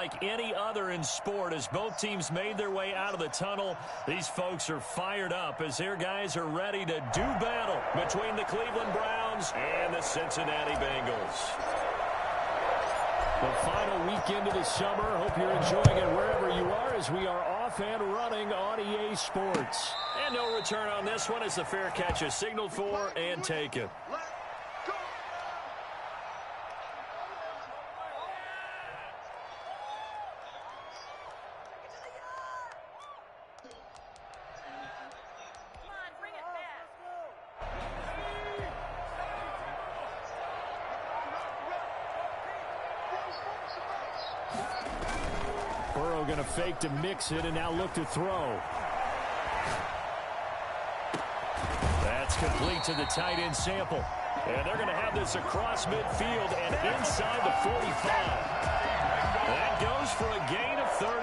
unlike any other in sport. As both teams made their way out of the tunnel, these folks are fired up as their guys are ready to do battle between the Cleveland Browns and the Cincinnati Bengals. The final weekend of the summer. Hope you're enjoying it wherever you are as we are off and running on EA Sports. And no return on this one as the fair catch is signaled for and taken. Burrow going to fake to mix it and now look to throw. That's complete to the tight end Sample. And they're going to have this across midfield and inside the 45. That goes for a gain of 31.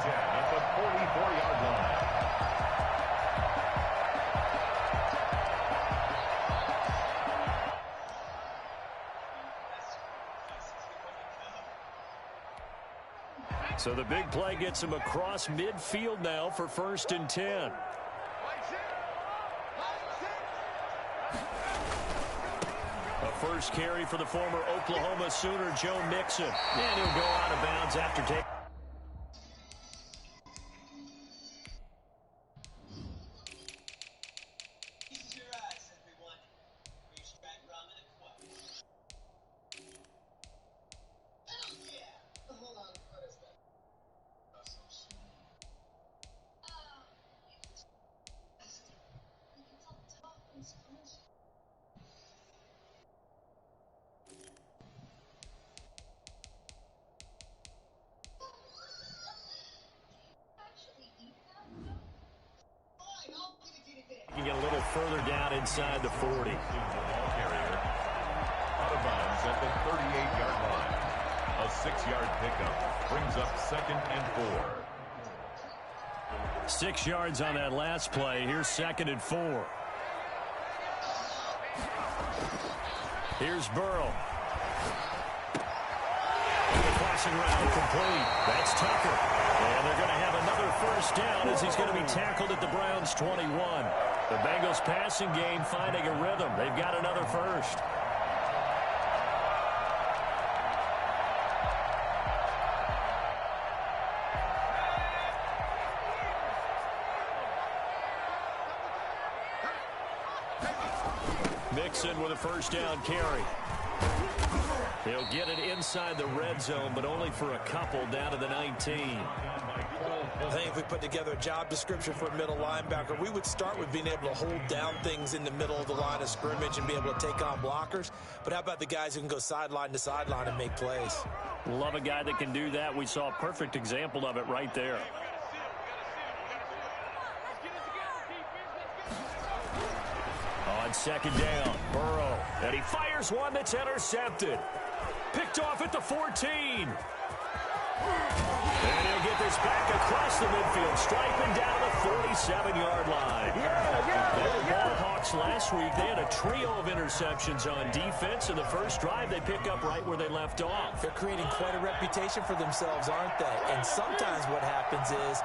At the 44-yard line. So the big play gets him across midfield now for 1st and 10. A first carry for the former Oklahoma Sooner, Joe Mixon. And he'll go out of bounds after taking. Get a little further down inside the 40. Ball carrier out of bounds at the 38-yard line. A 6-yard pickup brings up 2nd and 4. 6 yards on that last play. Here's 2nd and 4. Here's Burrow. The passing route complete. That's Tucker. And they're going to have another first down as he's going to be tackled at the Browns' 21. The Bengals passing game finding a rhythm. They've got another first. Mixon with a first down carry. He'll get it inside the red zone, but only for a couple down to the 19. I think if we put together a job description for a middle linebacker, we would start with being able to hold down things in the middle of the line of scrimmage and be able to take on blockers. But how about the guys who can go sideline to sideline and make plays? Love a guy that can do that. We saw a perfect example of it right there. On 2nd down, Burrow. And he fires one that's intercepted. Picked off at the 14. And he'll get this back across the midfield, striping down the 47-yard line. The Ballhawks last week, they had a trio of interceptions on defense. In the first drive, they pick up right where they left off. They're creating quite a reputation for themselves, aren't they? And sometimes what happens is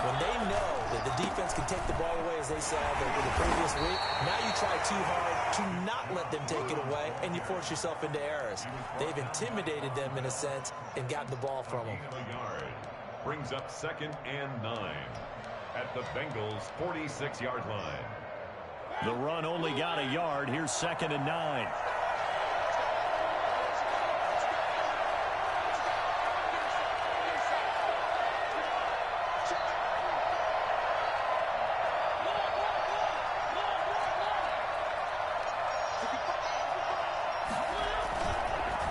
when they know that the defense can take the ball away, as they saw the previous week, now you try too hard to not let them take it away, and you force yourself into errors. They've intimidated them, in a sense, and gotten the ball from them. Brings up 2nd and 9 at the Bengals' 46-yard line. The run only got a yard. Here's 2nd and 9.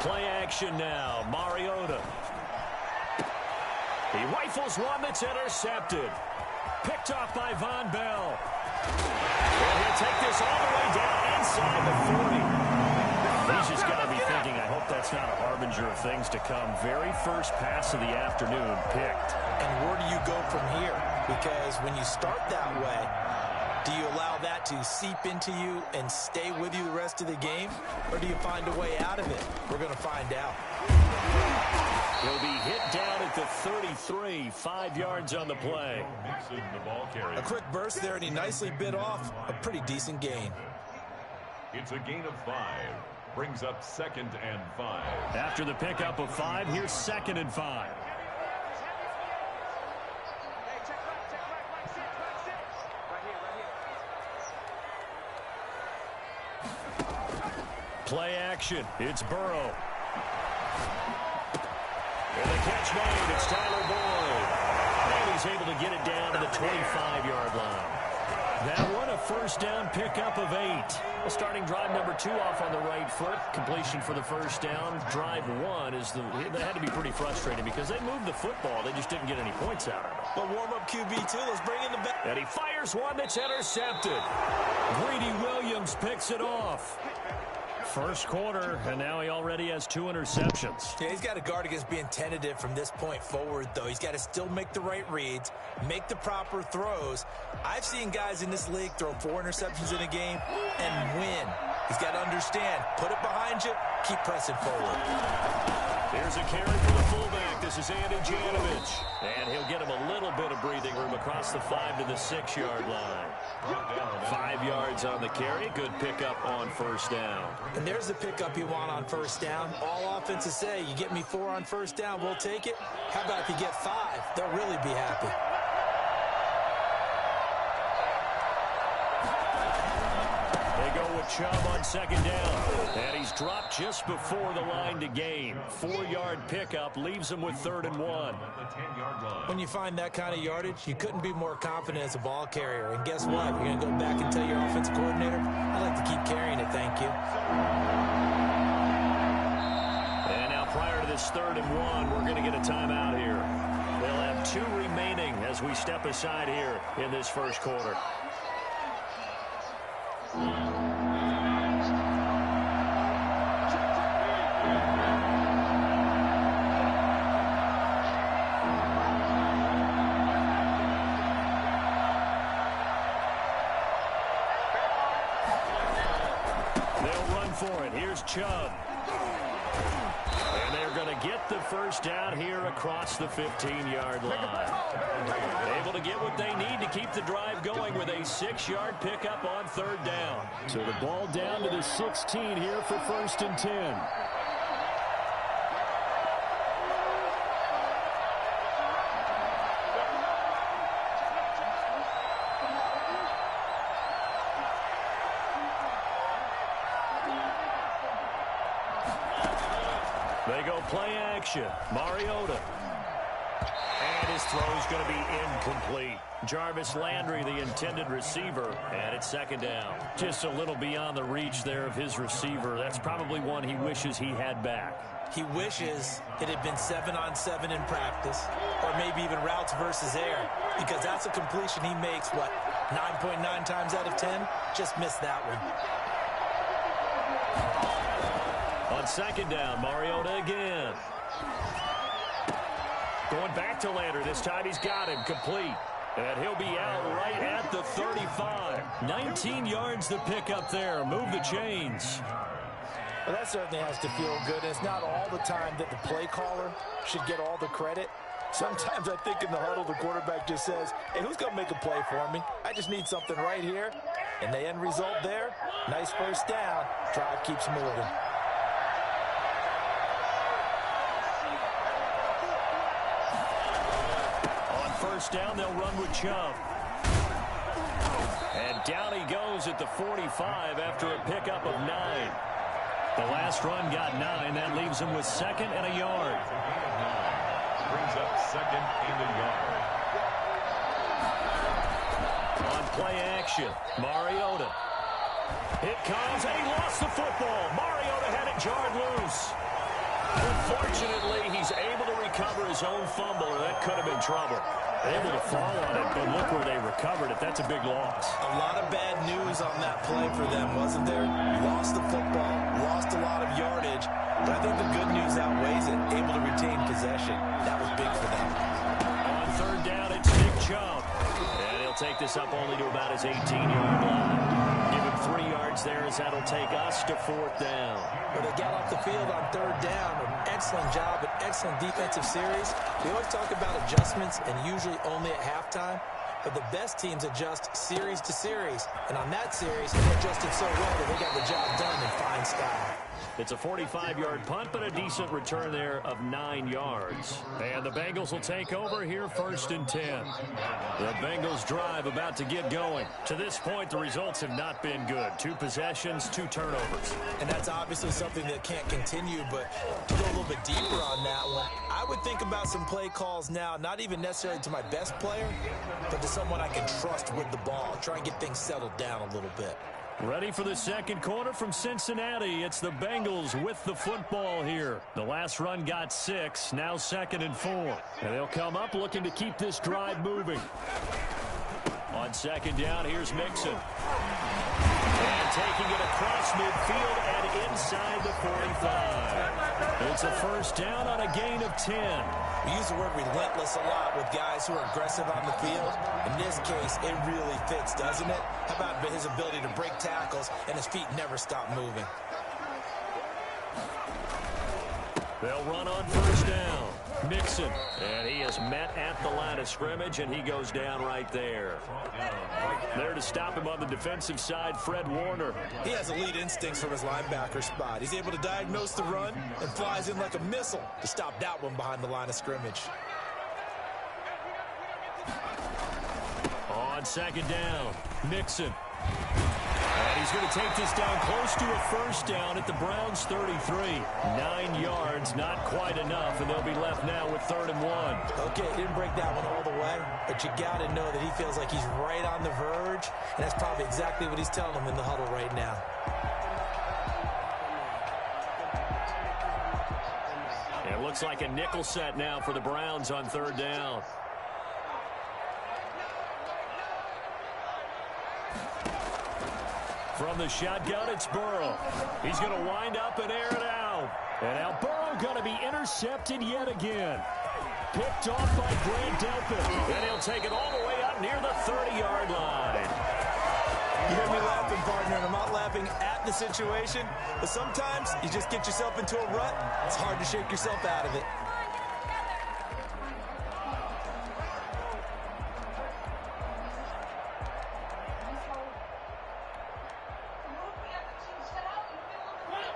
Play action now. Mariota. He rifles one that's intercepted. Picked off by Von Bell. And he'll take this all the way down inside the 40. He's just got to be thinking, I hope that's not a harbinger of things to come. Very first pass of the afternoon picked. And where do you go from here? Because when you start that way, do you allow that to seep into you and stay with you the rest of the game? Or do you find a way out of it? We're going to find out. He'll be 5 yards on the play. Mixon, the ball carrier. A quick burst there, and he nicely bit off a pretty decent gain. It's a gain of 5. Brings up 2nd and 5. After the pickup of 5, here's 2nd and 5. Play action. It's Burrow. And the catch made. It's Tyler Boyd. And he's able to get it down to the 25-yard line. That one, a first down pickup of 8. Well, starting drive number 2 off on the right foot. Completion for the first down. Drive 1 is that had to be pretty frustrating because they moved the football. They just didn't get any points out of it. But warm-up QB2, let's bring in the back. And he fires one that's intercepted. Greedy Williams picks it off. First quarter, and now he already has 2 interceptions. Yeah, he's got to guard against being tentative from this point forward, though. He's got to still make the right reads, make the proper throws. I've seen guys in this league throw 4 interceptions in a game and win. He's got to understand, put it behind you, keep pressing forward. Here's a carry for the fullback. This is Andy Janovich. And he'll get him a little bit of breathing room across the 5 to the 6-yard line. 5 yards on the carry. Good pickup on first down. And there's the pickup you want on first down. All offenses say, you get me 4 on first down, we'll take it. How about if you get 5? They'll really be happy. They go with Chubb on second down. And he's dropped just before the line to gain. 4-yard pickup leaves him with 3rd and 1. When you find that kind of yardage, you couldn't be more confident as a ball carrier. And guess what? You're going to go back and tell your offensive coordinator, I'd like to keep carrying it, thank you. And now prior to this 3rd and 1, we're going to get a timeout here. They'll have 2 remaining as we step aside here in this first quarter. Chubb. And they're going to get the first down here across the 15-yard line. Able to get what they need to keep the drive going with a 6-yard pickup on 3rd down. So the ball down to the 16 here for 1st and 10. They go play action. Mariota. And his throw's going to be incomplete. Jarvis Landry, the intended receiver, and it's 2nd down. Just a little beyond the reach there of his receiver. That's probably one he wishes he had back. He wishes it had been 7-on-7 in practice, or maybe even routes versus air, because that's a completion he makes, 9.9 times out of 10? Just missed that one. On 2nd down, Mariota again. Going back to Landry. This time he's got him complete. And he'll be out right at the 35. 19 yards to pick up there. Move the chains. Well, that certainly has to feel good. It's not all the time that the play caller should get all the credit. Sometimes I think in the huddle, the quarterback just says, hey, who's going to make a play for me? I just need something right here. And the end result there, nice first down. Drive keeps moving. First down, they'll run with Chubb. And down he goes at the 45 after a pickup of 9. The last run got 9. That leaves him with 2nd and a yard. Brings up 2nd and a yard. On play action, Mariota. It comes, and he lost the football. Mariota had it jarred loose. Unfortunately, he's able to recover his own fumble, or that could have been trouble. Able to fall on it, but look where they recovered it. That's a big loss. A lot of bad news on that play for them, wasn't there? Lost the football, lost a lot of yardage, but I think the good news outweighs it. Able to retain possession. That was big for them. On 3rd down, it's Nick Chubb. And he'll take this up only to about his 18-yard line. Give him 3 yards there as that'll take us to 4th down. Well, they got off the field on 3rd down. An excellent job, an excellent defensive series. We always talk about adjustments and usually only at halftime. But the best teams adjust series to series. And on that series, they adjusted so well that they got the job done in fine style. It's a 45-yard punt, but a decent return there of 9 yards. And the Bengals will take over here 1st and 10. The Bengals drive about to get going. To this point, the results have not been good. 2 possessions, 2 turnovers. And that's obviously something that can't continue, but to go a little bit deeper on that one, I would think about some play calls now, not even necessarily to my best player, but to someone I can trust with the ball. Try and get things settled down a little bit. Ready for the second quarter from Cincinnati. It's the Bengals with the football here. The last run got 6, now 2nd and 4. And they'll come up looking to keep this drive moving. On 2nd down, here's Mixon. And taking it across midfield and inside the 45. It's a 1st down on a gain of 10. We use the word relentless a lot with guys who are aggressive on the field. In this case, it really fits, doesn't it? How about his ability to break tackles and his feet never stop moving? They'll run on 1st down. Mixon. And he is met at the line of scrimmage, and he goes down right there. There to stop him on the defensive side, Fred Warner. He has elite instincts from his linebacker spot. He's able to diagnose the run and flies in like a missile to stop that one behind the line of scrimmage. On 2nd down, Mixon. And he's going to take this down close to a 1st down at the Browns' 33. 9 yards, not quite enough, and they'll be left now with 3rd and 1. Okay, didn't break that one all the way, but you got to know that he feels like he's right on the verge, and that's probably exactly what he's telling them in the huddle right now. And it looks like a nickel set now for the Browns on 3rd down. From the shotgun, it's Burrow. He's going to wind up and air it out. And now Burrow going to be intercepted yet again. Picked off by Grant Delpit. And he'll take it all the way up near the 30-yard line. You hear me laughing, partner, and I'm not laughing at the situation, but sometimes you just get yourself into a rut. It's hard to shake yourself out of it.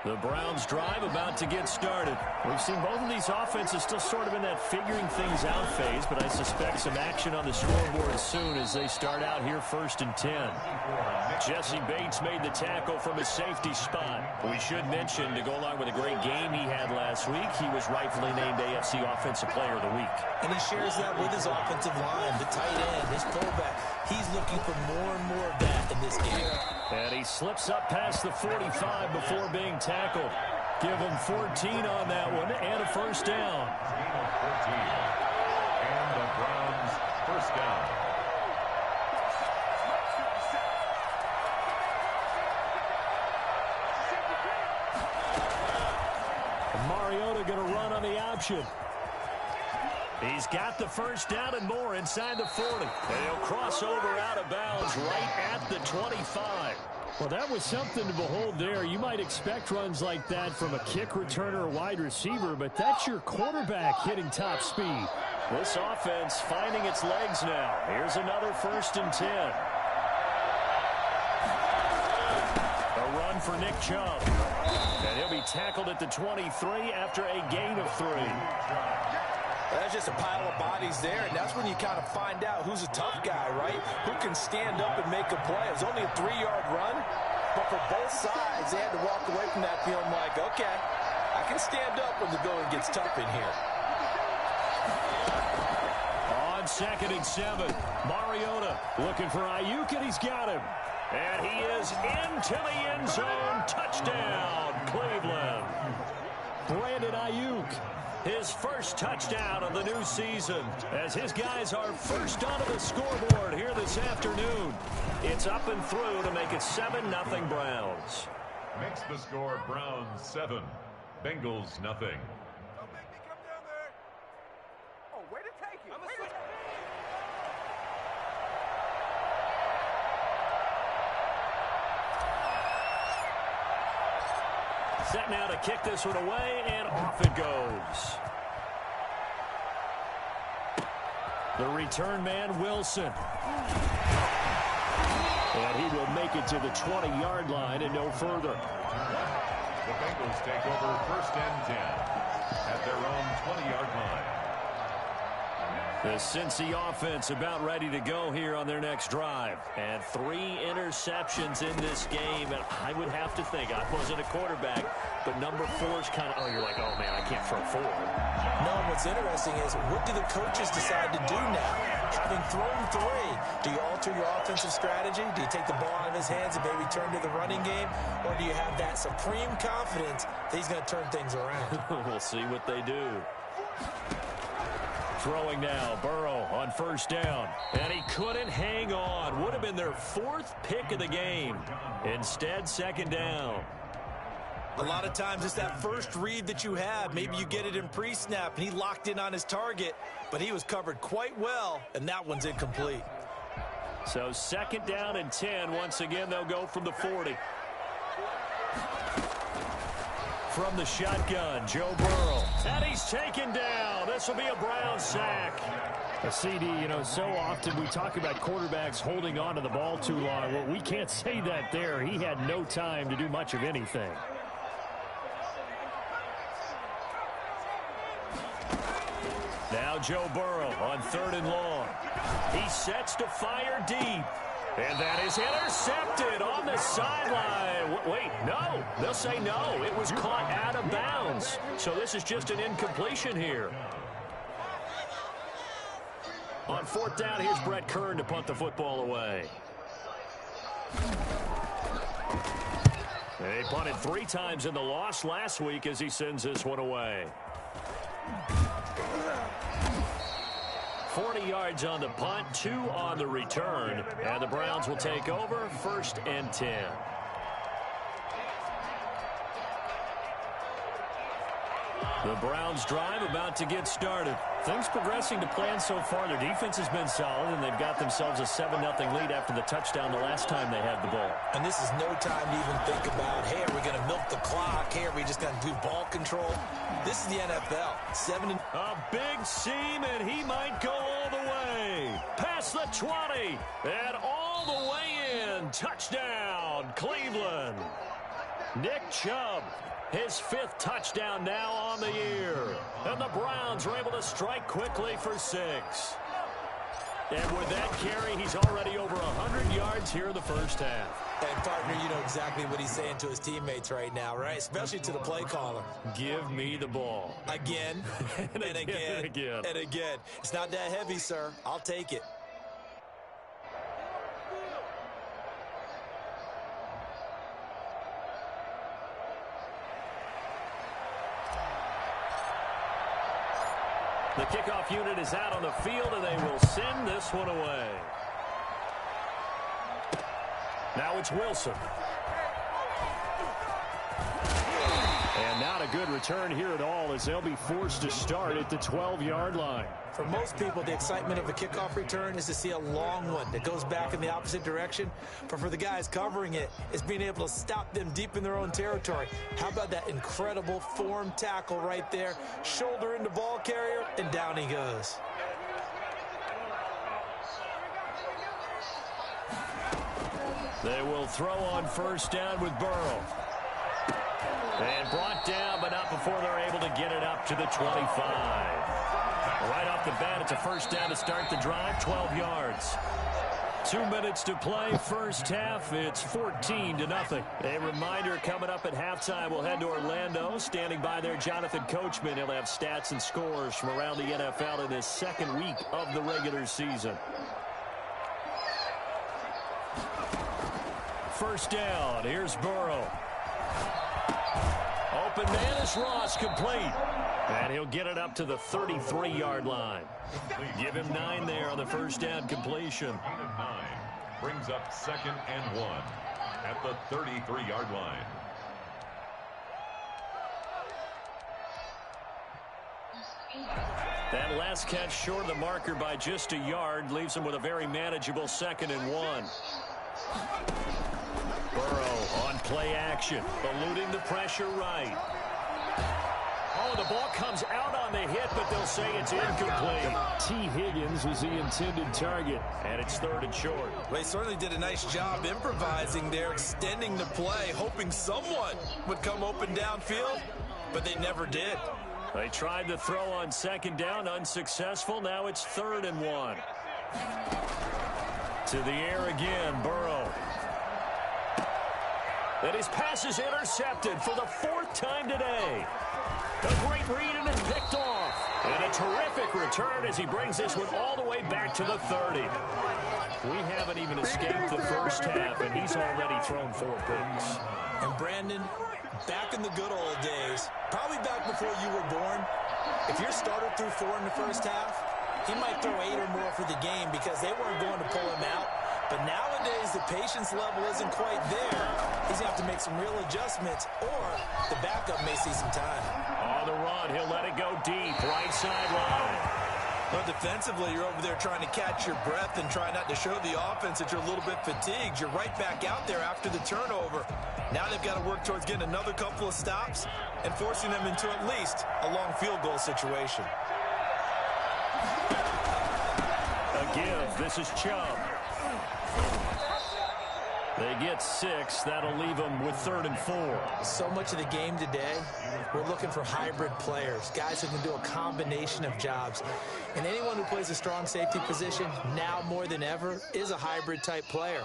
The Browns drive about to get started. We've seen both of these offenses still sort of in that figuring things out phase, but I suspect some action on the scoreboard soon as they start out here 1st and 10. Jesse Bates made the tackle from his safety spot. We should mention, to go along with a great game he had last week, he was rightfully named AFC Offensive Player of the Week. And he shares that with his offensive line, the tight end, his fullback. He's looking for more and more of that in this game. And he slips up past the 45 before being tackled. Give him 14 on that one and a 1st down. And the Browns 1st down. Mariota going to run on the option. He's got the 1st down and more inside the 40. And he'll cross over out of bounds right at the 25. Well, that was something to behold there. You might expect runs like that from a kick returner or wide receiver, but that's your quarterback hitting top speed. This offense finding its legs now. Here's another 1st and 10. A run for Nick Chubb. And he'll be tackled at the 23 after a gain of 3. That's just a pile of bodies there, and that's when you kind of find out who's a tough guy, right? Who can stand up and make a play. It was only a 3-yard run, but for both sides, they had to walk away from that feeling like, okay, I can stand up when the going gets tough in here. On 2nd and 7, Mariota looking for Ayuk, and he's got him. And he is into the end zone. Touchdown, Cleveland. Brandon Ayuk. His 1st touchdown of the new season as his guys are first onto the scoreboard here this afternoon. It's up and through to make it 7-0 Browns. Makes the score Browns 7, Bengals nothing. Don't make me come down there. Oh, way to take it. Set now to kick this one away, and off it goes. The return man, Wilson. And he will make it to the 20-yard line and no further. The Bengals take over 1st and 10 at their own 20-yard line. The Cincy offense about ready to go here on their next drive. And 3 interceptions in this game. And I would have to think, I wasn't a quarterback, but number 4 is kind of, you're like, oh, man, I can't throw 4. No, what's interesting is, what do the coaches decide to do now? Having thrown 3, do you alter your offensive strategy? Do you take the ball out of his hands and maybe turn to the running game? Or do you have that supreme confidence that he's going to turn things around? We'll see what they do. Throwing now, Burrow on 1st down. And he couldn't hang on. Would have been their 4th pick of the game. Instead, 2nd down. A lot of times it's that first read that you have. Maybe you get it in pre-snap, and he locked in on his target, but he was covered quite well, and that one's incomplete. So 2nd down and 10. Once again, they'll go from the 40. From the shotgun, Joe Burrow. And he's taken down. This will be a Brown sack. A CD, so often we talk about quarterbacks holding on to the ball too long. Well, we can't say that there. He had no time to do much of anything. Now Joe Burrow on 3rd and long. He sets to fire deep. And that is intercepted on the sideline. Wait, no. They'll say no. It was caught out of bounds. So this is just an incompletion here. On 4th down, here's Brett Kern to punt the football away. And he punted 3 times in the loss last week as he sends this one away. 40 yards on the punt, 2 on the return, and the Browns will take over 1st and 10. The Browns drive about to get started. Things progressing to plan so far. Their defense has been solid, and they've got themselves a 7-0 lead after the touchdown the last time they had the ball. And this is no time to even think about, hey, are we going to milk the clock? Hey, are we just going to do ball control? This is the NFL. A big seam, and he might go all the way. Past the 20, and all the way in. Touchdown, Cleveland. Nick Chubb. His 5th touchdown now on the year. And the Browns are able to strike quickly for 6. And with that carry, he's already over 100 yards here in the first half. And, partner, you know exactly what he's saying to his teammates right now, right? Especially to the play caller. Give me the ball. Again, and again, and again. It's not that heavy, sir. I'll take it. The kickoff unit is out on the field, and they will send this one away. Now it's Wilson. And not a good return here at all, as they'll be forced to start at the 12-yard line. For most people, the excitement of a kickoff return is to see a long one that goes back in the opposite direction. But for the guys covering it, it's being able to stop them deep in their own territory. How about that incredible form tackle right there? Shoulder into ball carrier, and down he goes. They will throw on 1st down with Burrow. And brought down, but not before they're able to get it up to the 25. Right off the bat, it's a 1st down to start the drive, 12 yards. 2 minutes to play, first half. It's 14-0. A reminder, coming up at halftime, we'll head to Orlando. Standing by there, Jonathan Coachman. He'll have stats and scores from around the NFL in his 2nd week of the regular season. 1st down, here's Burrow. Open man is Ross, complete. And he'll get it up to the 33-yard line. Give him 9 there on the 1st down completion. 9 brings up 2nd and 1 at the 33-yard line. That last catch short of the marker by just a yard leaves him with a very manageable 2nd and 1. Burrow on play action, eluding the pressure right. Oh, the ball comes out on the hit, but they'll say it's incomplete. T. Higgins was the intended target. And it's 3rd and short. Well, they certainly did a nice job improvising there, extending the play, hoping someone would come open downfield, but they never did. They tried to throw on 2nd down, unsuccessful. Now it's 3rd and 1. To the air again, Burrow. And his pass is intercepted for the 4th time today. A great read, and it's picked off. And a terrific return as he brings this one all the way back to the 30. We haven't even escaped the first half, and he's already thrown 4 picks. And Brandon, back in the good old days, probably back before you were born, if your starter threw 4 in the first half, he might throw 8 or more for the game because they weren't going to pull him out. But nowadays, the patience level isn't quite there. He's going to have to make some real adjustments, or the backup may see some time. On the run, he'll let it go deep, right sideline. Well, defensively, you're over there trying to catch your breath and try not to show the offense that you're a little bit fatigued. You're right back out there after the turnover. Now they've got to work towards getting another couple of stops and forcing them into at least a long field goal situation. A give. This is Chubb. They get 6. That'll leave them with 3rd and 4. So much of the game today, we're looking for hybrid players, guys who can do a combination of jobs. And anyone who plays a strong safety position, now more than ever, is a hybrid-type player.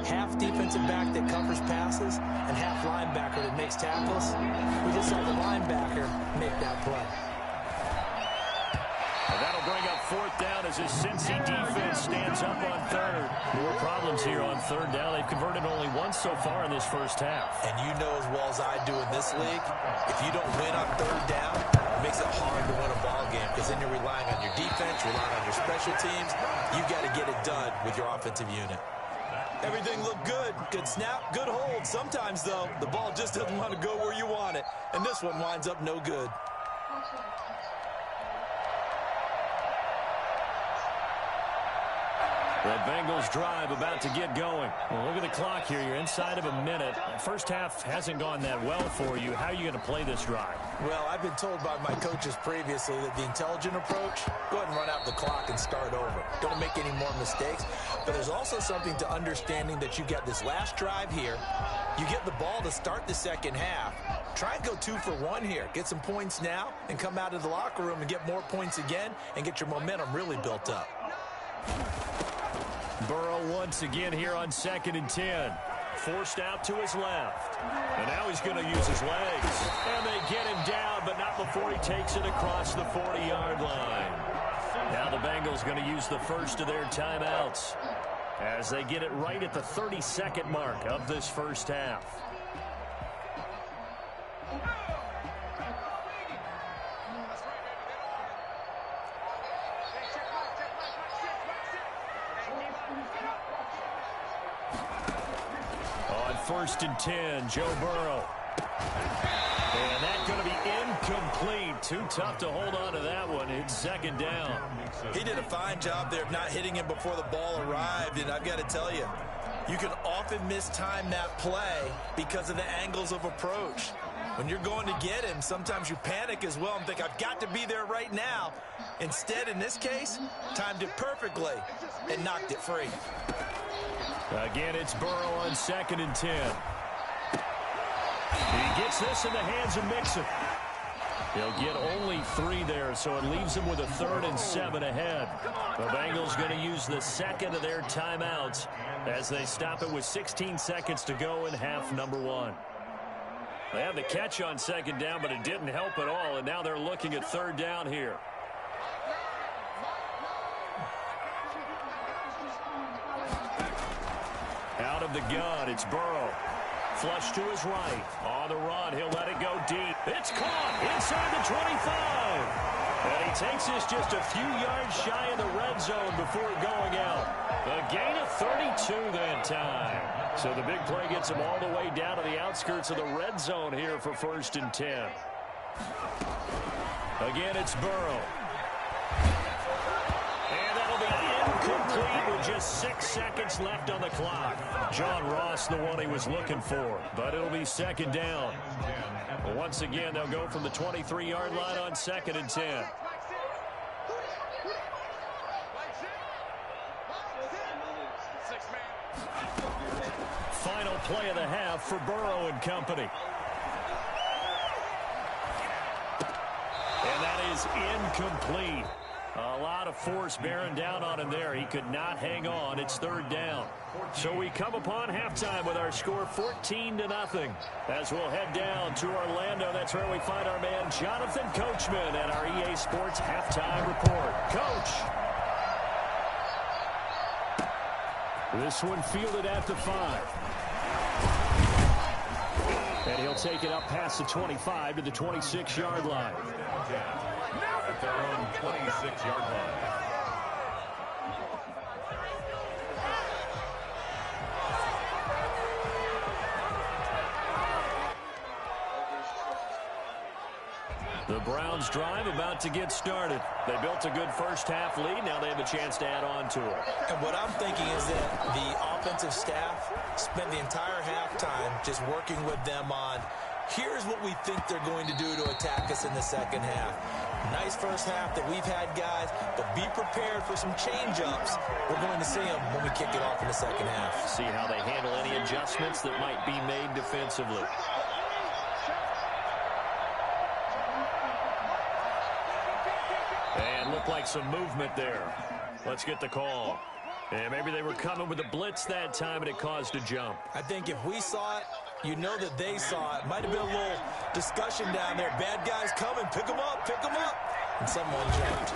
Half defensive back that covers passes and half linebacker that makes tackles. We just saw the linebacker make that play. That'll bring up 4th down as his Cincy defense stands up on 3rd. More problems here on 3rd down. They've converted only once so far in this first half. And you know as well as I do in this league, if you don't win on 3rd down, it makes it hard to win a ball game because then you're relying on your defense, relying on your special teams. You've got to get it done with your offensive unit. Everything looked good. Good snap, good hold. Sometimes, though, the ball just doesn't want to go where you want it. And this one winds up no good. The Bengals drive about to get going. Well, look at the clock here. You're inside of a minute. First half hasn't gone that well for you. How are you going to play this drive? Well, I've been told by my coaches previously that the intelligent approach, go ahead and run out the clock and start over. Don't make any more mistakes. But there's also something to understanding that you got this last drive here. You get the ball to start the second half. Try and go 2 for 1 here. Get some points now and come out of the locker room and get more points again and get your momentum really built up. Burrow once again here on 2nd and 10. Forced out to his left. And now he's going to use his legs. And they get him down, but not before he takes it across the 40-yard line. Now the Bengals going to use the first of their timeouts as they get it right at the 32nd mark of this first half. On 1st and 10, Joe Burrow. And that's going to be incomplete. Too tough to hold on to that one. It's 2nd down. He did a fine job there of not hitting him before the ball arrived, and I've got to tell you, you can often mistime that play because of the angles of approach. When you're going to get him, sometimes you panic as well and think, I've got to be there right now. Instead, in this case, timed it perfectly and knocked it free. Again, it's Burrow on 2nd and 10. He gets this in the hands of Mixon. He'll get only 3 there, so it leaves him with a 3rd and 7 ahead. The Bengals going to use the second of their timeouts as they stop it with 16 seconds to go in half number 1. They had the catch on 2nd down, but it didn't help at all, and now they're looking at 3rd down here. Out of the gun, it's Burrow. Flush to his right. On the run, he'll let it go deep. It's caught inside the 25. And he takes this just a few yards shy of the red zone before going out. A gain of 32 that time. So the big play gets him all the way down to the outskirts of the red zone here for 1st and 10. Again, it's Burrow. And that'll be incomplete with just 6 seconds left on the clock. John Ross, the one he was looking for, but it'll be second down. Once again, they'll go from the 23-yard line on 2nd and 10. Final play of the half for Burrow and company. And that is incomplete. A lot of force bearing down on him there. He could not hang on. It's 3rd down. So we come upon halftime with our score 14-0. As we'll head down to Orlando, that's where we find our man Jonathan Coachman at our EA Sports Halftime Report. Coach. This one fielded at the 5. And he'll take it up past the 25 to the 26-yard line. At their own 26-yard line. The Browns drive about to get started. They built a good first-half lead. Now they have a chance to add on to it. And what I'm thinking is that the offensive staff spent the entire halftime just working with them on, here's what we think they're going to do to attack us in the second half. Nice first half that we've had, guys, but be prepared for some change-ups. We're going to see them when we kick it off in the second half. See how they handle any adjustments that might be made defensively. And looked like some movement there. Let's get the call. And maybe they were coming with a blitz that time and it caused a jump. I think if we saw it, you know that they saw it. Might have been a little discussion down there. Bad guys coming. Pick them up. Pick them up. And someone jumped.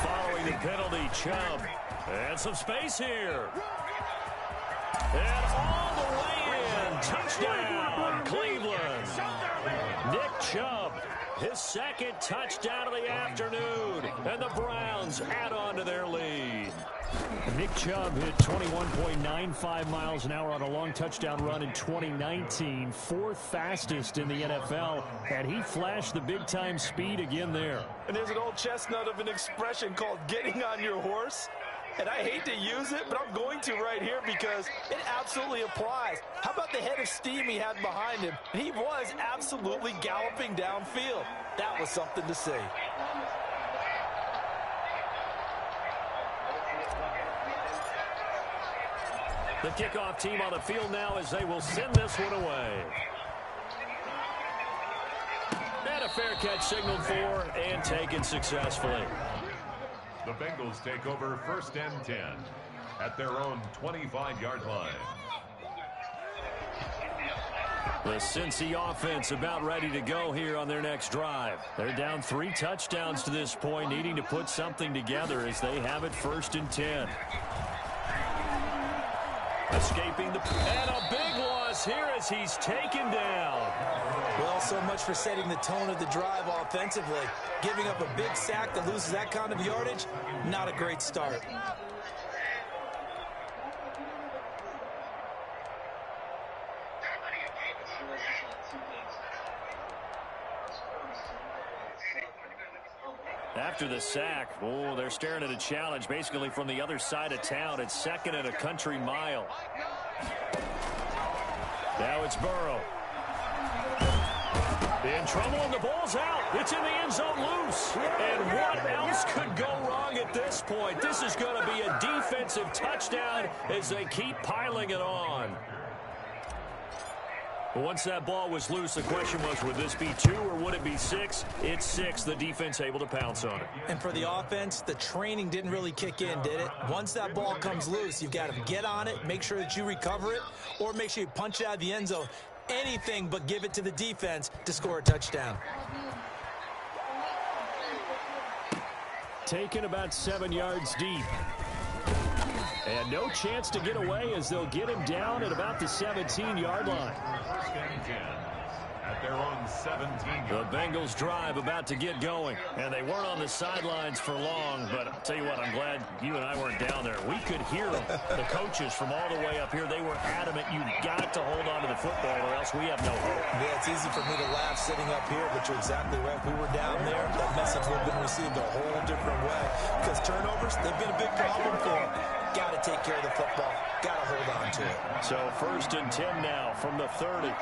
Following the penalty, Chubb. And some space here. And all the way in. Touchdown, Cleveland. Nick Chubb, his 2nd touchdown of the afternoon. And the Browns add on to their lead. Nick Chubb hit 21.95 miles an hour on a long touchdown run in 2019, 4th fastest in the NFL, and he flashed the big-time speed again there. And there's an old chestnut of an expression called getting on your horse. And I hate to use it, but I'm going to right here because it absolutely applies. How about the head of steam he had behind him? He was absolutely galloping downfield. That was something to see. The kickoff team on the field now as they will send this one away. And a fair catch signaled for and taken successfully. The Bengals take over 1st and 10 at their own 25-yard line. The Cincy offense about ready to go here on their next drive. They're down 3 touchdowns to this point, needing to put something together as they have it 1st and 10. Escaping the... And a big loss here as he's taken down. Well, so much for setting the tone of the drive offensively. Giving up a big sack that loses that kind of yardage, not a great start. After the sack, oh, they're staring at a challenge basically from the other side of town. It's 2nd and a country mile. Now it's Burrow. In trouble and the ball's out. It's in the end zone loose. And what else could go wrong at this point? This is going to be a defensive touchdown as they keep piling it on. Once that ball was loose, the question was, would this be 2 or would it be 6? It's 6. The defense able to pounce on it. And for the offense, the training didn't really kick in, did it? Once that ball comes loose, you've got to get on it, make sure that you recover it, or make sure you punch it out of the end zone. Anything but give it to the defense to score a touchdown. Taken about 7 yards deep. And no chance to get away as they'll get him down at about the 17-yard line. 1st and 10 at at their own 17. The Bengals drive about to get going. And they weren't on the sidelines for long, but I'll tell you what, I'm glad you and I weren't down there. We could hear them, the coaches from all the way up here. They were adamant, you've got to hold on to the football or else we have no hope. Yeah, it's easy for me to laugh sitting up here, but you're exactly right. If we were down there, that message would have been received a whole different way. Because turnovers, they've been a big problem for them. Got to take care of the football. Got to hold on to it. So 1st and 10 now from the 30.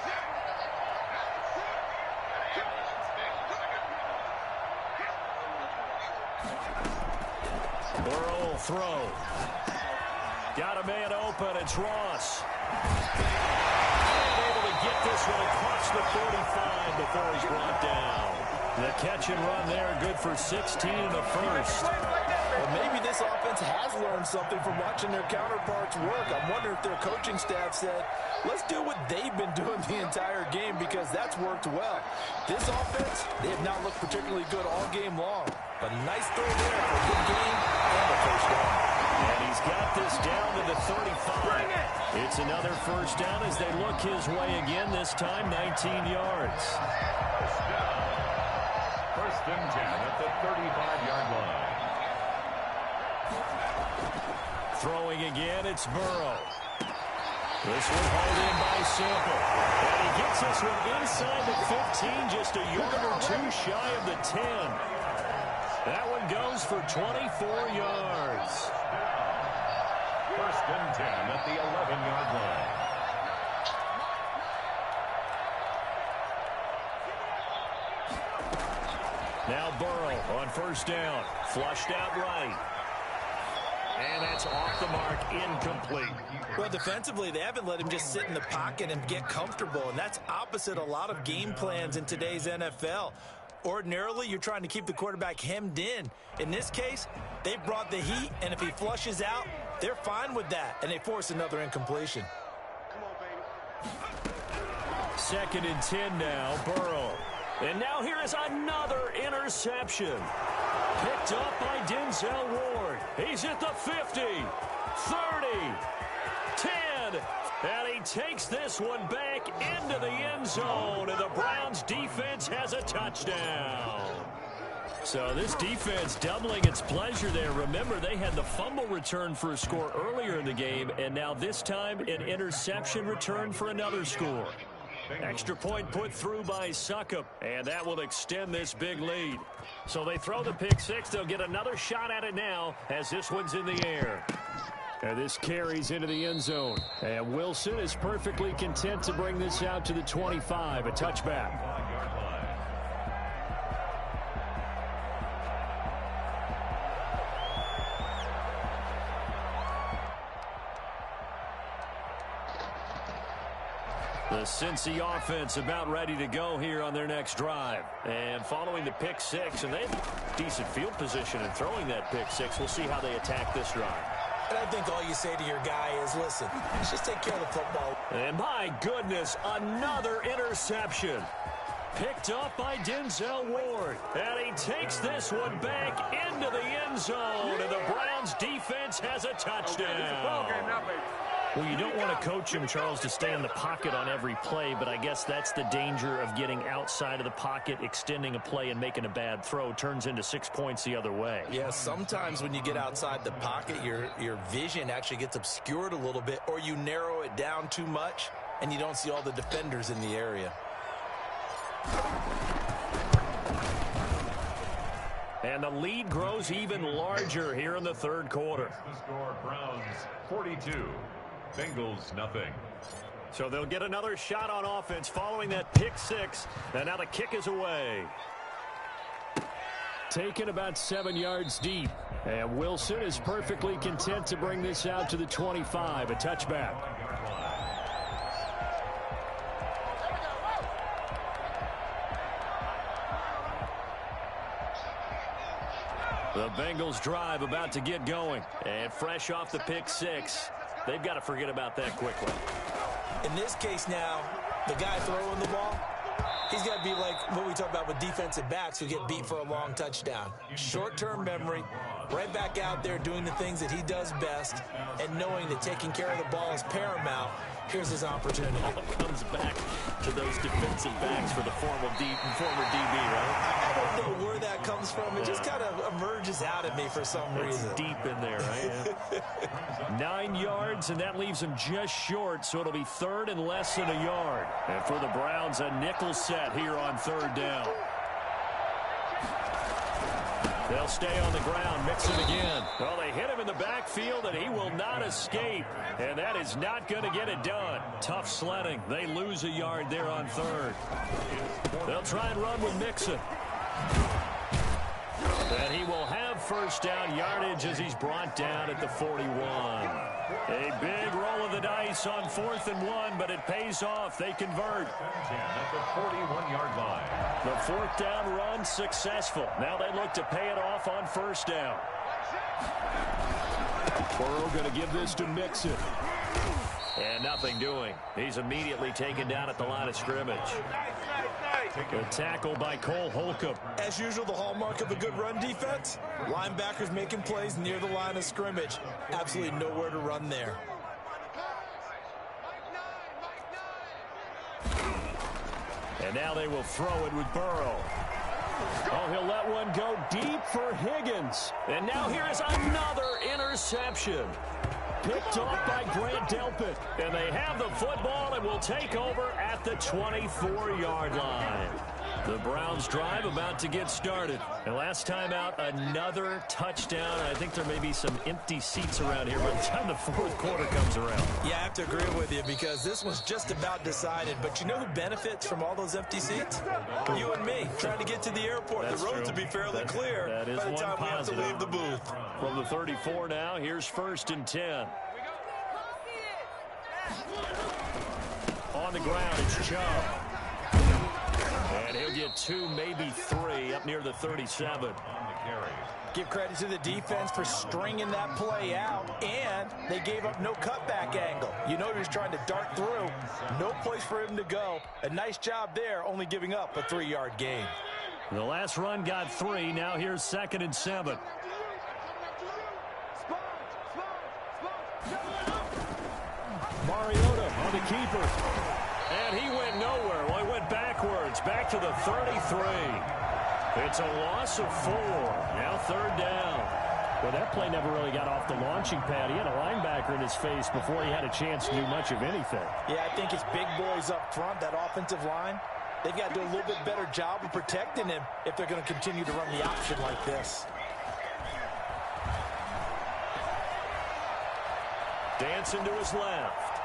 Burrow will throw. Got a man open. It's Ross. Able to get this one across the 45 before he's brought down. The catch and run there, good for 16 in the first. Well, maybe this offense has learned something from watching their counterparts work. I'm wondering if their coaching staff said, let's do what they've been doing the entire game because that's worked well. This offense, they have not looked particularly good all game long. But a nice throw there for a good game and a first down. And he's got this down to the 35. It's another first down as they look his way again, this time 19 yards. First and 10 at the 35-yard line. Throwing again, it's Burrow. This one hauled in by Sample. And he gets this one inside the 15, just a yard or two shy of the 10. That one goes for 24 yards. First and 10 at the 11-yard line. Now Burrow on first down. Flushed out right. And that's off the mark, incomplete. Well, defensively, they haven't let him just sit in the pocket and get comfortable, and that's opposite a lot of game plans in today's NFL. Ordinarily, you're trying to keep the quarterback hemmed in. In this case, they brought the heat, and if he flushes out, they're fine with that, and they force another incompletion. Second and 10 now, Burrow. And now here is another interception. Picked up by Denzel Ward. He's at the 50, 30, 10. And he takes this one back into the end zone. And the Browns defense has a touchdown. So this defense doubling its pleasure there. Remember, they had the fumble return for a score earlier in the game. And now this time, an interception return for another score. Extra point put through by Succop, and that will extend this big lead. So they throw the pick six. They'll get another shot at it now as this one's in the air. And this carries into the end zone. And Wilson is perfectly content to bring this out to the 25, a touchback. The Cincy offense about ready to go here on their next drive. And following the pick six, and they have decent field position in throwing that pick six. We'll see how they attack this drive. And I think all you say to your guy is, listen, let's just take care of the football. And my goodness, another interception. Picked up by Denzel Ward. And he takes this one back into the end zone. And the Browns defense has a touchdown. Well, you don't want to coach him, Charles, to stay in the pocket on every play, but I guess that's the danger of getting outside of the pocket, extending a play, and making a bad throw. Turns into 6 points the other way. Yeah, sometimes when you get outside the pocket, your vision actually gets obscured a little bit, or you narrow it down too much, and you don't see all the defenders in the area. And the lead grows even larger here in the third quarter. The score, Browns 42. Bengals nothing. So they'll get another shot on offense following that pick six. And now the kick is away. Taken about 7 yards deep. And Wilson is perfectly content to bring this out to the 25, a touchback. The Bengals drive about to get going. And fresh off the pick six, they've got to forget about that quickly. In this case now, the guy throwing the ball, he's got to be like what we talk about with defensive backs who get beat for a long touchdown. Short-term memory, right back out there doing the things that he does best, and knowing that taking care of the ball is paramount Here's his opportunity. Comes back to those defensive backs for the former DB, right? I don't know where that comes from. It just kind of emerges out at me for some reason. It's deep in there, right? 9 yards, and that leaves him just short, so it'll be third and less than a yard. And for the Browns, a nickel set here on third down. They'll stay on the ground, mix it again. Well, they hit him in the backfield, and he will not escape. And that is not going to get it done. Tough sledding. They lose a yard there on third. They'll try and run with Mixon. And he will have first down yardage as he's brought down at the 41. A big roll of the dice on 4th and 1, but it pays off. They convert. At the 41-yard line. The 4th down run successful. Now they look to pay it off on first down. Burrow going to give this to Mixon. And nothing doing. He's immediately taken down at the line of scrimmage. A tackle by Cole Holcomb. As usual, the hallmark of a good run defense, linebackers making plays near the line of scrimmage. Absolutely nowhere to run there. And now they will throw it with Burrow. Oh, he'll let one go deep for Higgins. And now here is another interception. Picked off by Grant Delpit. And they have the football and will take over at the 24-yard line. The Browns drive about to get started. And last time out, another touchdown. I think there may be some empty seats around here by the time the 4th quarter comes around. Yeah, I have to agree with you because this was just about decided. But you know who benefits from all those empty seats? You and me, trying to get to the airport. That's the roads true. will be fairly clear that is by the one time positive. we have to leave the booth. From the 34 now, here's 1st and 10. On the ground, it's Chubb. And he'll get 2, maybe 3 up near the 37. Give credit to the defense for stringing that play out, and they gave up no cutback angle. You know he was trying to dart through. No place for him to go. A nice job there, only giving up a 3-yard gain. The last run got 3. Now here's 2nd and 7. Mariota on the keeper. And he went nowhere. Well, he went backwards, back to the 33. It's a loss of 4. Now 3rd down. Well, that play never really got off the launching pad. He had a linebacker in his face before he had a chance to do much of anything. Yeah, I think it's big boys up front, that offensive line. They've got to do a little bit better job of protecting him if they're going to continue to run the option like this. Dancing to his left.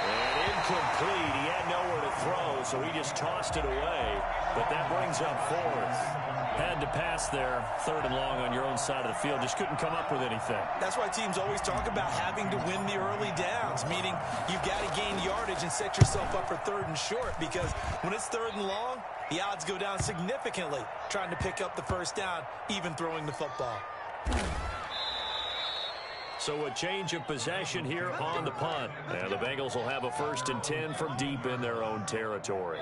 And incomplete. He had nowhere to throw, so he just tossed it away. But that brings up 4th. Had to pass there, 3rd and long on your own side of the field. Just couldn't come up with anything. That's why teams always talk about having to win the early downs, meaning you've got to gain yardage and set yourself up for 3rd and short, because when it's 3rd and long, the odds go down significantly trying to pick up the first down, even throwing the football. So a change of possession here on the punt. And the Bengals will have a 1st and 10 from deep in their own territory.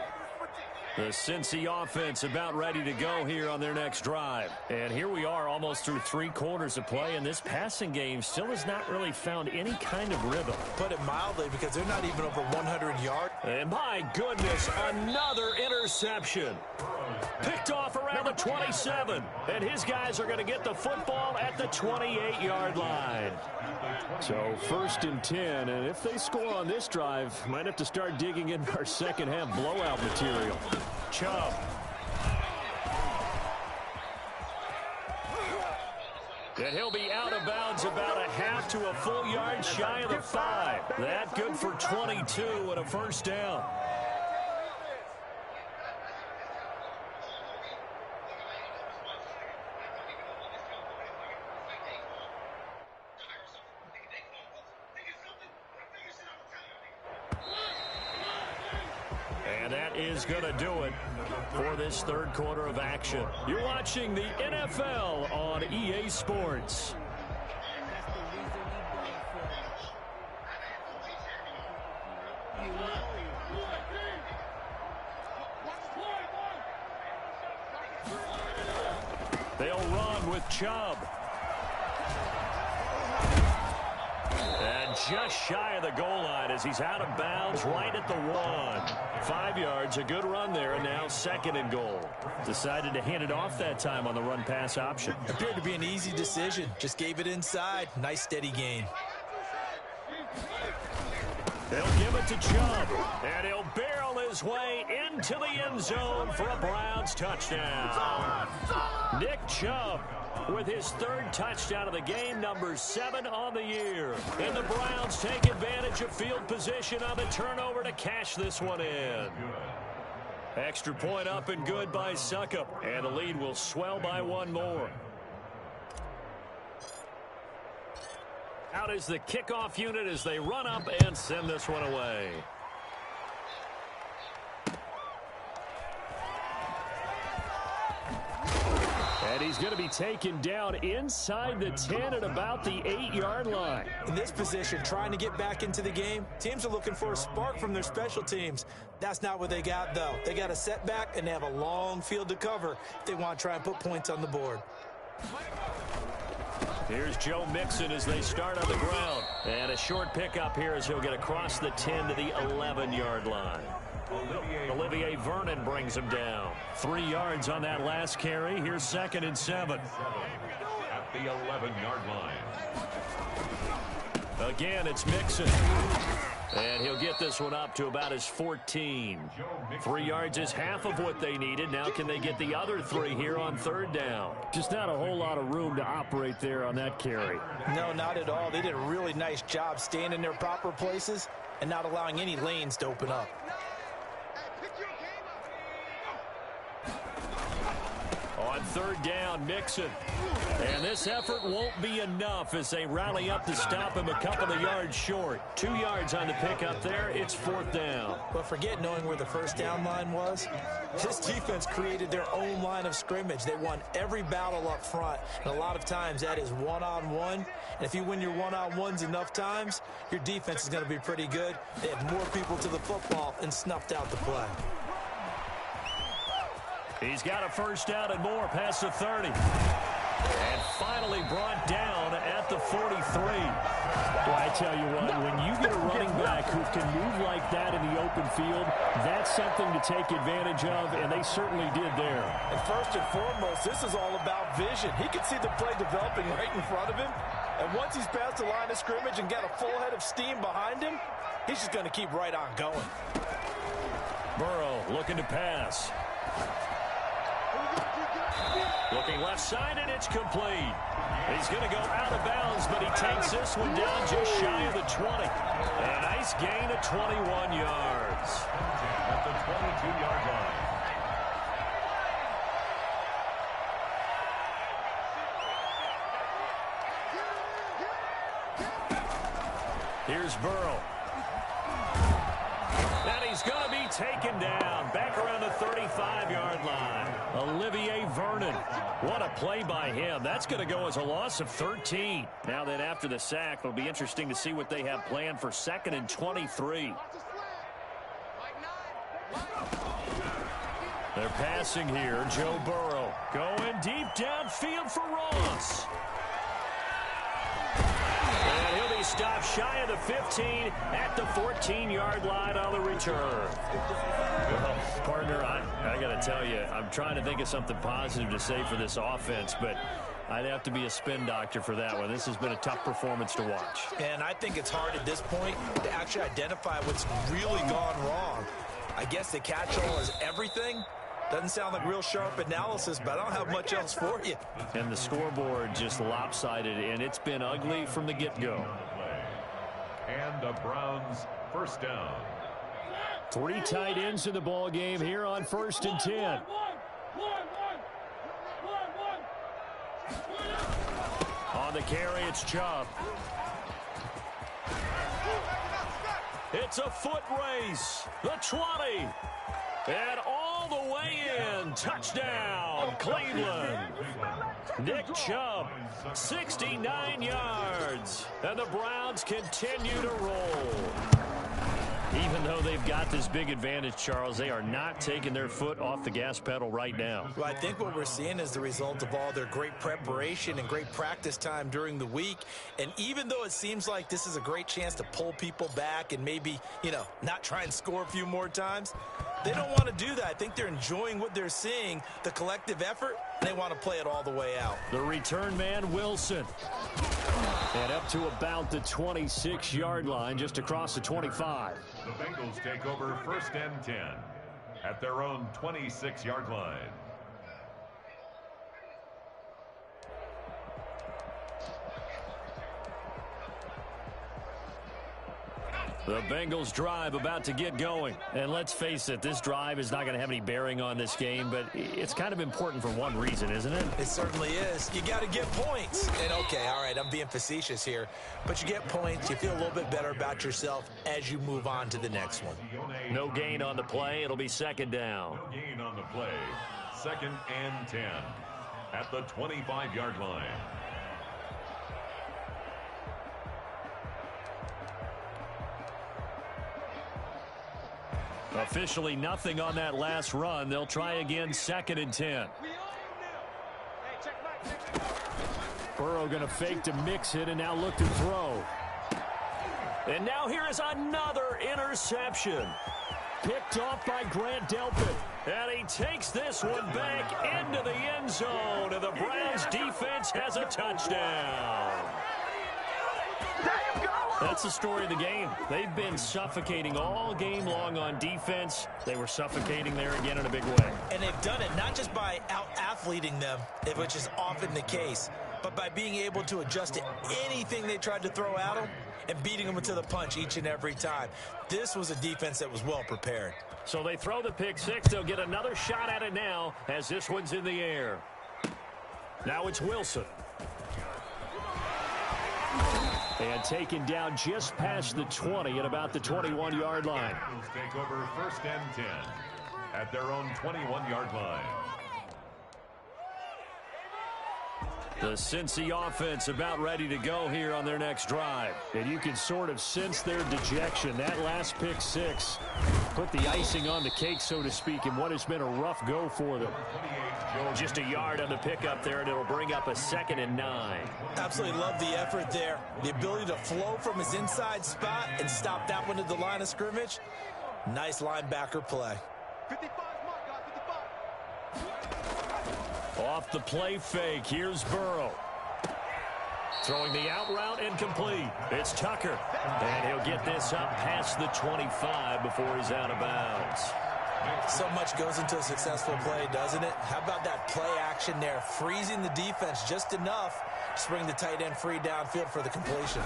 The Cincy offense about ready to go here on their next drive. And here we are almost through 3 quarters of play, and this passing game still has not really found any kind of rhythm. Put it mildly, because they're not even over 100 yards. And my goodness, another interception. Picked off around the 27. And his guys are going to get the football at the 28-yard line. So 1st and 10, and if they score on this drive, might have to start digging in our second half blowout material. Chubb. And he'll be out of bounds about a half to a full yard shy of the 5. That good for 22 and a 1st down. Is going to do it for this 3rd quarter of action. You're watching the NFL on EA Sports. They'll run with Chubb. And And just shy of the goal line as he's out of bounds right at the 1. 5 yards, a good run there, and now 2nd and goal. Decided to hand it off that time on the run-pass option. Appeared to be an easy decision. Just gave it inside. Nice, steady gain. They'll give it to Chubb, and he'll barrel his way into the end zone for a Browns touchdown. Nick Chubb with his 3rd touchdown of the game, number 7 on the year. And the Browns take advantage of field position on the turnover to cash this one in. Extra point up and good by Succop, and the lead will swell by 1 more. Out is the kickoff unit as they run up and send this one away. And he's going to be taken down inside the 10 at about the 8-yard line. In this position, trying to get back into the game, teams are looking for a spark from their special teams. That's not what they got, though. They got a setback, and they have a long field to cover if they want to try and put points on the board. Here's Joe Mixon as they start on the ground. And a short pickup here as he'll get across the 10 to the 11-yard line. Olivier Vernon brings him down. 3 yards on that last carry. Here's 2nd and 7. At the 11-yard line. Again, it's Mixon. And he'll get this one up to about his 14. 3 yards is half of what they needed. Now can they get the other 3 here on 3rd down? Just not a whole lot of room to operate there on that carry. No, not at all. They did a really nice job staying in their proper places and not allowing any lanes to open up. On 3rd down, Mixon. And this effort won't be enough as they rally up to stop him a couple of yards short. 2 yards on the pickup there. It's 4th down. But forget knowing where the 1st down line was. This defense created their own line of scrimmage. They won every battle up front. And a lot of times that is one-on-one. And if you win your one-on-ones enough times, your defense is going to be pretty good. They had more people to the football and snuffed out the play. He's got a 1st down and more past the 30. And finally brought down at the 43. Well, I tell you what, when you get a running back who can move like that in the open field, that's something to take advantage of, and they certainly did there. And first and foremost, this is all about vision. He can see the play developing right in front of him. And once he's past the line of scrimmage and got a full head of steam behind him, he's just going to keep right on going. Burrow looking to pass. Looking left side, and it's complete. He's going to go out of bounds, but he takes this one down just shy of the 20. A nice gain of 21 yards. At the 22-yard line. Here's Burrow. And he's going to be taken down back around the 35-yard line. Olivier Vernon. What a play by him. That's going to go as a loss of 13. Now then, after the sack, it'll be interesting to see what they have planned for 2nd and 23. They're passing here. Joe Burrow going deep downfield for Ross. And he'll be stopped shy of the 15 at the 14-yard line on the return. Well, partner, I got to tell you, I'm trying to think of something positive to say for this offense, but I'd have to be a spin doctor for that one. This has been a tough performance to watch. And I think it's hard at this point to actually identify what's really gone wrong. I guess the catch-all is everything. Doesn't sound like real sharp analysis, but I don't have much else for you. And the scoreboard just lopsided, and it's been ugly from the get-go. And the Browns 1st down. 3 tight ends in the ball game here on 1st and 10. On the carry, it's Chubb. It's a foot race. The 20. And all the way in. Touchdown, Cleveland. Nick Chubb, 69 yards. And the Browns continue to roll. Even though they've got this big advantage, Charles, they are not taking their foot off the gas pedal right now. Well, I think what we're seeing is the result of all their great preparation and great practice time during the week. And even though it seems like this is a great chance to pull people back and maybe, not try and score a few more times, they don't want to do that. I think they're enjoying what they're seeing, the collective effort, and they want to play it all the way out. The return man, Wilson. And up to about the 26-yard line, just across the 25. The Bengals take over 1st and 10 at their own 26-yard line. The Bengals drive about to get going. And let's face it, this drive is not going to have any bearing on this game, but it's kind of important for one reason, isn't it? It certainly is. You got to get points. And okay, all right, I'm being facetious here, but you get points, you feel a little bit better about yourself as you move on to the next one. No gain on the play. It'll be 2nd down. No gain on the play. 2nd and 10 at the 25-yard line. Officially nothing on that last run. They'll try again, 2nd and 10. Burrow going to fake to mix it and now look to throw. And now here is another interception. Picked off by Grant Delpit. And he takes this one back into the end zone. And the Browns defense has a touchdown. That's the story of the game. They've been suffocating all game long on defense. They were suffocating there again in a big way. And they've done it not just by out-athleting them, which is often the case, but by being able to adjust to anything they tried to throw at them and beating them to the punch each and every time. This was a defense that was well prepared. So they throw the pick six. They'll get another shot at it now as this one's in the air. Now it's Wilson. And taken down just past the 20 at about the 21-yard line. Bengals take over 1st and 10 at their own 21-yard line. The Cincy offense about ready to go here on their next drive. And you can sort of sense their dejection. That last pick six put the icing on the cake, so to speak, in what has been a rough go for them. Just a yard on the pickup there, and it'll bring up a 2nd and 9. Absolutely love the effort there. The ability to flow from his inside spot and stop that one at the line of scrimmage. Nice linebacker play. 55 mark, guys, 55. Off the play fake, here's Burrow. Throwing the out route incomplete. It's Tucker. And he'll get this up past the 25 before he's out of bounds. So much goes into a successful play, doesn't it? How about that play action there, freezing the defense just enough to bring the tight end free downfield for the completion.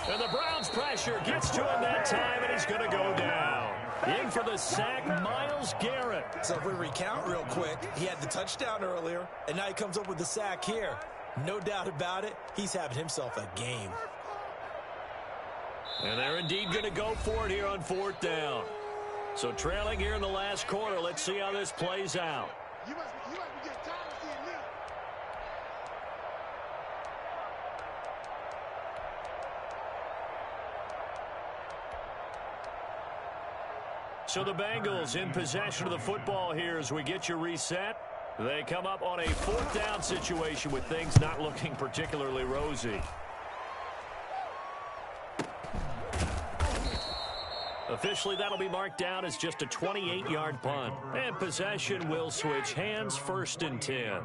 And the Browns pressure gets to him that time, and he's going to go down. In for the sack, Myles Garrett. So if we recount real quick, he had the touchdown earlier, and now he comes up with the sack here. No doubt about it, he's having himself a game. And they're indeed going to go for it here on 4th down. So trailing here in the last quarter, let's see how this plays out. You must be getting tired of seeing me. So the Bengals in possession of the football here as we get you reset. They come up on a 4th down situation with things not looking particularly rosy. Officially, that'll be marked down as just a 28-yard punt. And possession will switch hands, 1st and 10.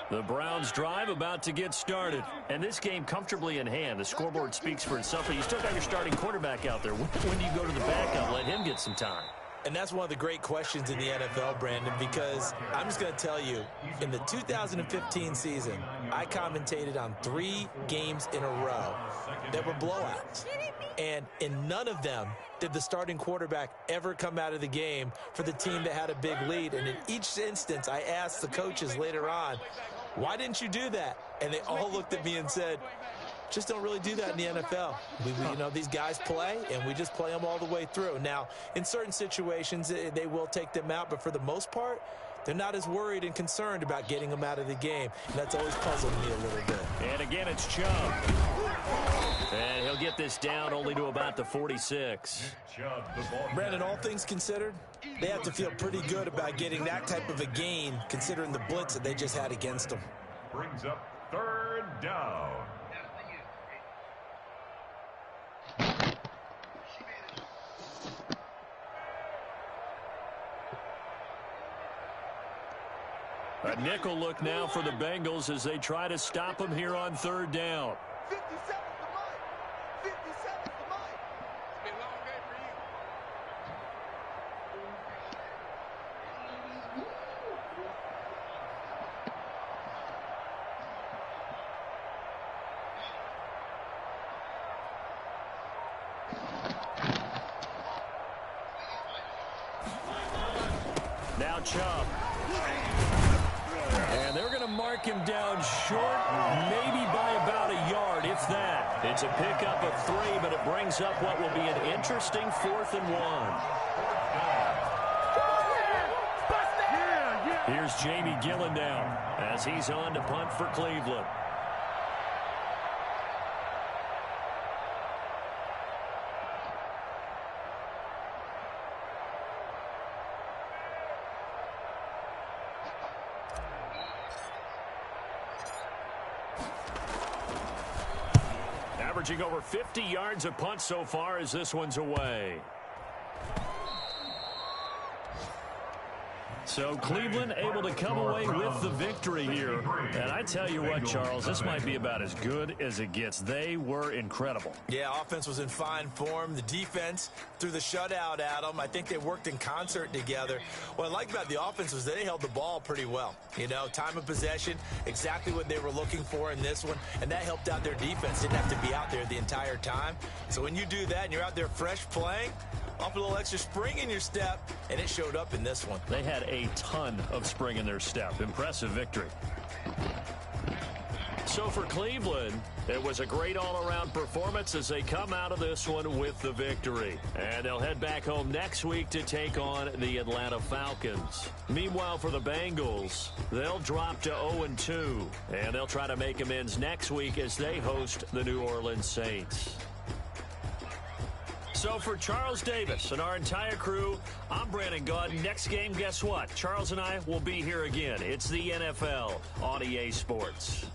The Browns drive about to get started. And this game comfortably in hand. The scoreboard speaks for itself, but you still got your starting quarterback out there. When do you go to the backup? Let him get some time. And that's one of the great questions in the NFL, Brandon, because I'm just going to tell you, in the 2015 season, I commentated on 3 games in a row that were blowouts. And in none of them did the starting quarterback ever come out of the game for the team that had a big lead. And in each instance, I asked the coaches later on, why didn't you do that? And they all looked at me and said, Just don't really do that in the NFL. You know, these guys play, and we just play them all the way through. Now, in certain situations, they will take them out, but for the most part, they're not as worried and concerned about getting them out of the game. And that's always puzzled me a little bit. And again, it's Chubb. And he'll get this down only to about the 46. Brandon, all things considered, they have to feel pretty good about getting that type of a gain, considering the blitz that they just had against them. Brings up 3rd down. A nickel look now for the Bengals as they try to stop him here on 3rd down. 50 seconds to Mike. 50 seconds to Mike. It's been a long day for you. Now Chubb. And they're going to mark him down short, maybe by about a yard, if that. It's a pickup of 3, but it brings up what will be an interesting 4th and 1. Here's Jamie Gillen now as he's on to punt for Cleveland. Averaging over 50 yards a punt so far as this one's away. So Cleveland able to come away with the victory here. And I tell you what, Charles, this might be about as good as it gets. They were incredible. Yeah, offense was in fine form. The defense threw the shutout at them. I think they worked in concert together. What I like about the offense was they held the ball pretty well. You know, time of possession, exactly what they were looking for in this one. And that helped out their defense. Didn't have to be out there the entire time. So when you do that and you're out there fresh playing, off a little extra spring in your step, and it showed up in this one. They had a ton of spring in their step. Impressive victory. So for Cleveland, it was a great all-around performance as they come out of this one with the victory. And they'll head back home next week to take on the Atlanta Falcons. Meanwhile, for the Bengals, they'll drop to 0-2, and they'll try to make amends next week as they host the New Orleans Saints. So for Charles Davis and our entire crew, I'm Brandon Gaud. Next game, guess what? Charles and I will be here again. It's the NFL on EA Sports.